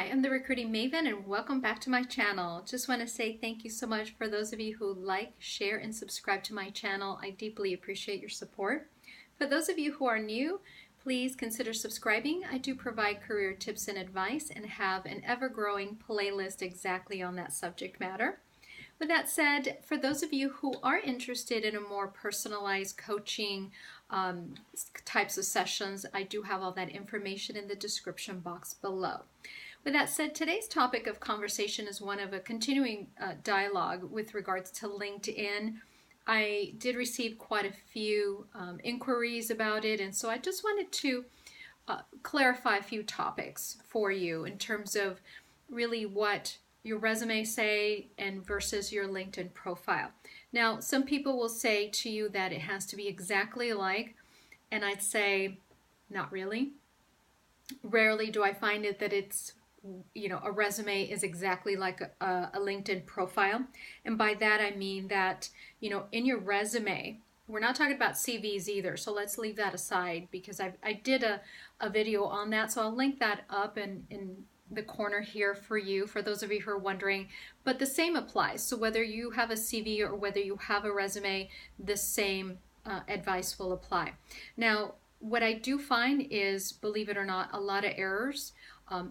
I am the Recruiting Maven and welcome back to my channel. Just want to say thank you so much for those of you who like, share, and subscribe to my channel. I deeply appreciate your support. For those of you who are new, please consider subscribing. I do provide career tips and advice and have an ever-growing playlist exactly on that subject matter. With that said, for those of you who are interested in a more personalized coaching types of sessions, I do have all that information in the description box below. With that said, today's topic of conversation is one of a continuing dialogue with regards to LinkedIn. I did receive quite a few inquiries about it, and so I just wanted to clarify a few topics for you in terms of really what your resume say and versus your LinkedIn profile. Now, some people will say to you that it has to be exactly alike, and I'd say not really. Rarely do I find it that it's, a resume is exactly like a LinkedIn profile. And by that I mean that, in your resume, we're not talking about CVs either, so let's leave that aside because I did a video on that, so I'll link that up in the corner here for you, for those of you who are wondering. But the same applies. So whether you have a CV or whether you have a resume, the same advice will apply. Now, what I do find is, believe it or not, a lot of errors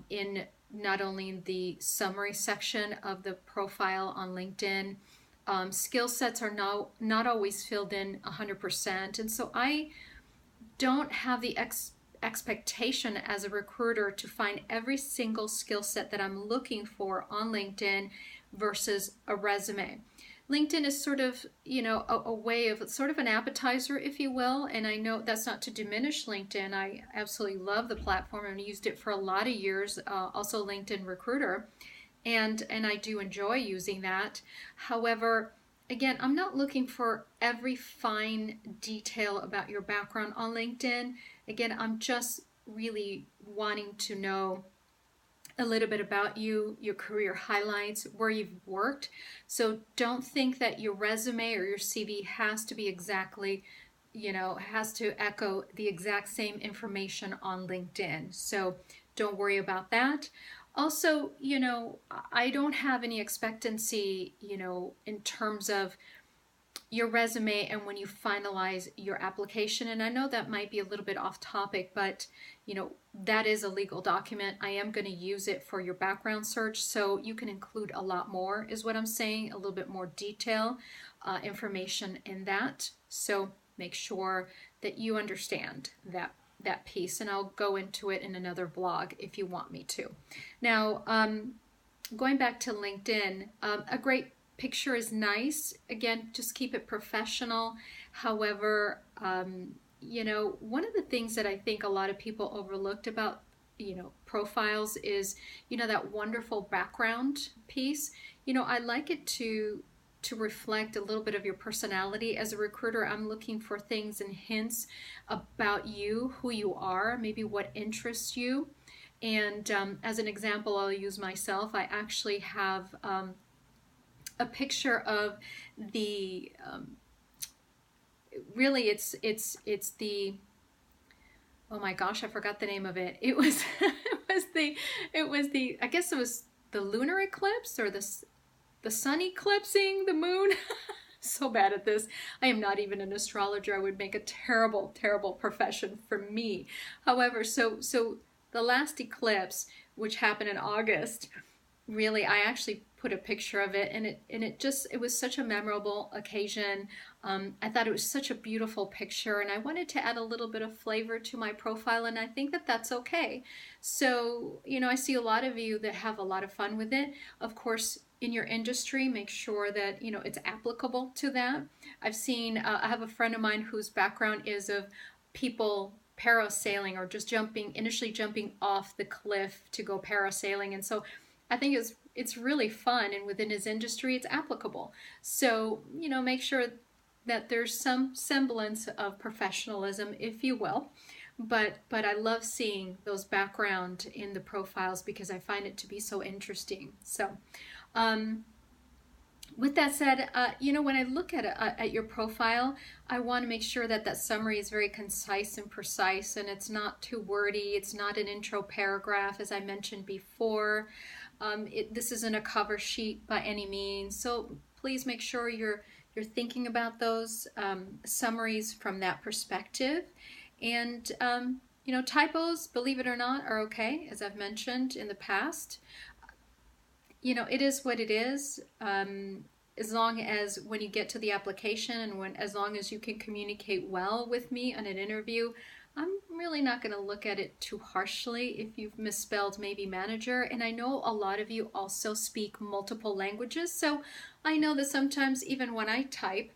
in not only the summary section of the profile on LinkedIn. Skill sets are not always filled in 100%. And so I don't have the expectation as a recruiter to find every single skill set that I'm looking for on LinkedIn versus a resume. LinkedIn is sort of, a way of sort of an appetizer, if you will. And I know that's not to diminish LinkedIn. I absolutely love the platform and used it for a lot of years, also LinkedIn Recruiter. And I do enjoy using that. However, again, I'm not looking for every fine detail about your background on LinkedIn. Again, I'm just really wanting to know a little bit about you, your career highlights, where you've worked. So don't think that your resume or your CV has to be exactly, has to echo the exact same information on LinkedIn. So don't worry about that. Also, I don't have any expectancy, in terms of your resume and when you finalize your application. And I know that might be a little bit off topic, but that is a legal document. I am going to use it for your background search, so you can include a lot more, is what I'm saying, a little bit more detail, information in that. So make sure that you understand that piece, and I'll go into it in another vlog if you want me to. Now, going back to LinkedIn, a great picture is nice. Again, just keep it professional. However, one of the things that I think a lot of people overlooked about, profiles is, that wonderful background piece. I like it to reflect a little bit of your personality. As a recruiter, I'm looking for things and hints about you, who you are, maybe what interests you. And as an example, I'll use myself. I actually have a picture of the really it's the, oh my gosh, I forgot the name of it. It was the I guess it was the lunar eclipse or the sun eclipsing the moon. So bad at this. I am not even an astrologer. I would make a terrible profession for me. However, so the last eclipse, which happened in August, really, I actually put a picture of it, and it was such a memorable occasion. I thought it was such a beautiful picture, and I wanted to add a little bit of flavor to my profile, and I think that that's okay. So, I see a lot of you that have a lot of fun with it. Of course, in your industry, make sure that, it's applicable to that. I've seen, I have a friend of mine whose background is of people parasailing or just initially jumping off the cliff to go parasailing. And so I think it's really fun, and within his industry, it's applicable. So, make sure that there's some semblance of professionalism, if you will. But I love seeing those background in the profiles because I find it to be so interesting. So, With that said, when I look at your profile, I want to make sure that that summary is very concise and precise, and it's not too wordy. It's not an intro paragraph, as I mentioned before. This isn't a cover sheet by any means, so please make sure you're thinking about those summaries from that perspective. And typos, believe it or not, are okay, as I've mentioned in the past. It is what it is. As long as when you get to the application and as long as you can communicate well with me on an interview, I'm really not going to look at it too harshly if you've misspelled maybe manager. And I know a lot of you also speak multiple languages, so I know that sometimes even when I type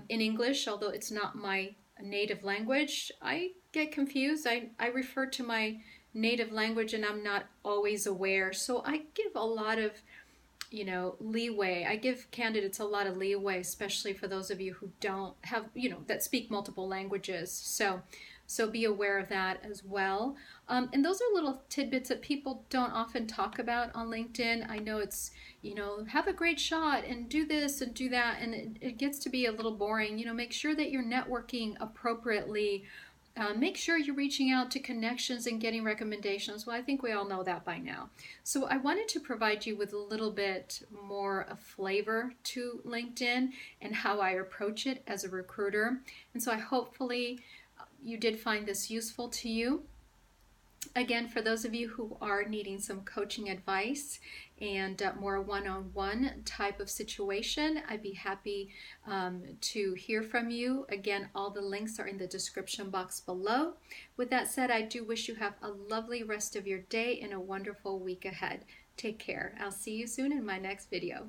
in English, although it's not my native language, I get confused. I refer to my native language and I'm not always aware. So I give a lot of leeway. I give candidates a lot of leeway, especially for those of you who don't have, that speak multiple languages. So be aware of that as well. And those are little tidbits that people don't often talk about on LinkedIn. I know it's, have a great shot and do this and do that. And it gets to be a little boring. Make sure that you're networking appropriately. Make sure you're reaching out to connections and getting recommendations. Well, I think we all know that by now. So I wanted to provide you with a little bit more of flavor to LinkedIn and how I approach it as a recruiter. And so hopefully you did find this useful to you. Again, for those of you who are needing some coaching advice and more one-on-one type of situation, I'd be happy to hear from you. Again, all the links are in the description box below. With that said, I do wish you have a lovely rest of your day and a wonderful week ahead. Take care. I'll see you soon in my next video.